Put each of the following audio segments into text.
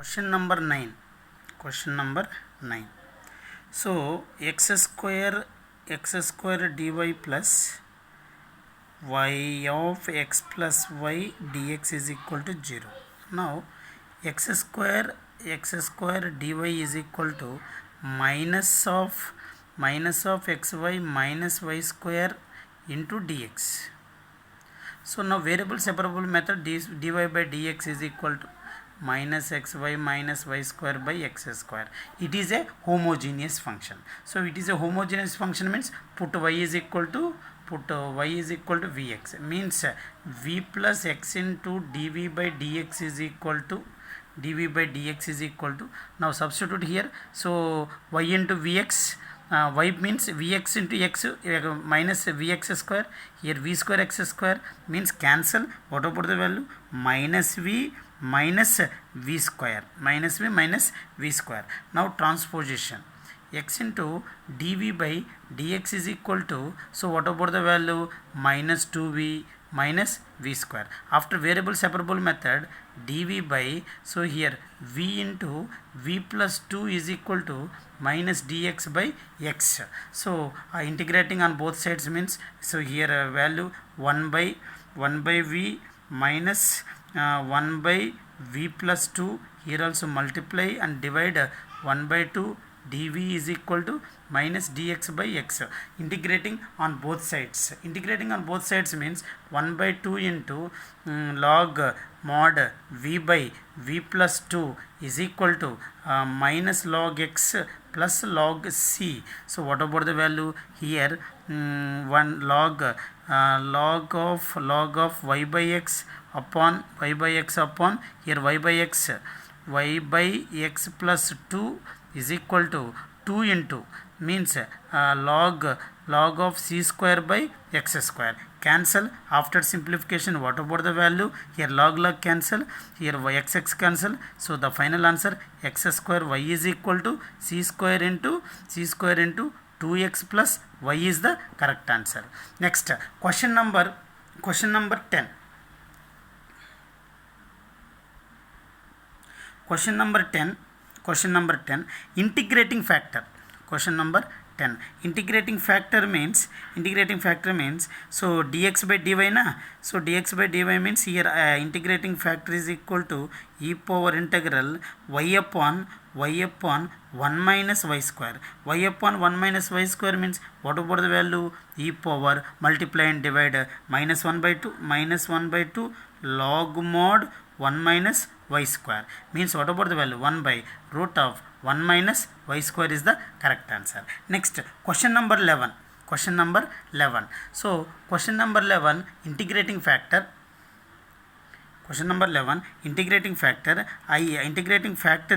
Question number 9. Question number 9. So x square dy plus y of x plus y dx is equal to 0. Now x square dy is equal to minus of xy minus y square into dx. So now variable separable method dy by dx is equal to minus xy minus y square by x square. It is a homogeneous function. So it is a homogeneous function means put y is equal to vx, means v plus x into dv by dx is equal to now substitute here. So y into vx, y means vx into x minus vx square, here v square x square means cancel. What about the value? Minus v minus v square, now transposition x into dv by dx is equal to, so what about the value? Minus 2v minus v square. After variable separable method dv by, so here v into v plus 2 is equal to minus dx by x. So integrating on both sides means, so here value 1 by v minus 1 by v plus 2, here also multiply and divide 1 by 2 dv is equal to minus dx by x. Integrating on both sides means 1 by 2 into log mod v by v plus 2 is equal to minus log x plus log c. So what about the value? Here 1 log of y by x upon here y by x plus 2 is equal to 2 into means log of c square by x square. Cancel. After simplification, what about the value? Here log cancel, here x cancel. So the final answer x square y is equal to c square into 2x plus y is the correct answer. Next question number 10. Question number 10, integrating factor. Question number 10, integrating factor means so dx by dy na, so dx by dy means here integrating factor is equal to e power integral y upon 1 minus y square. Y upon 1 minus y square means what about the value? E power multiply and divide minus 1 by 2 log mod 1 minus y square means what about the value? 1 by root of 1 minus y square is the correct answer. Next question number 11. So question number 11, integrating factor. Question number 11, integrating factor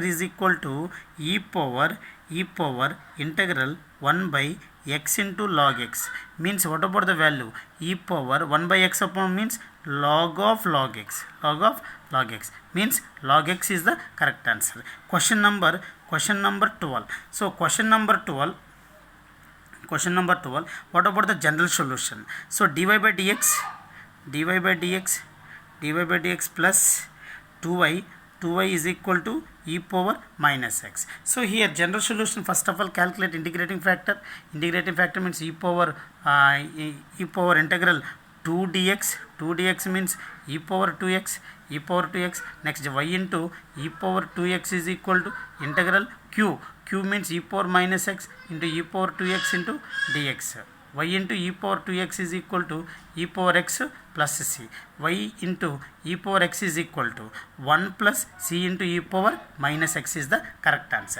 is equal to e power integral 1 by x into log x means what about the value? E power 1 by x upon means log of log x means log x is the correct answer. Question number 12. So question number 12, what about the general solution? So dy by dx plus 2y is equal to e power minus x. So here general solution, first of all calculate integrating factor. Integrating factor means e power integral 2 dx means e power 2x. Next y into e power 2x is equal to integral q means e power minus x into e power 2x into dx. Y into e power 2x is equal to e power x plus c. Y into e power x is equal to 1 plus c into e power minus x is the correct answer.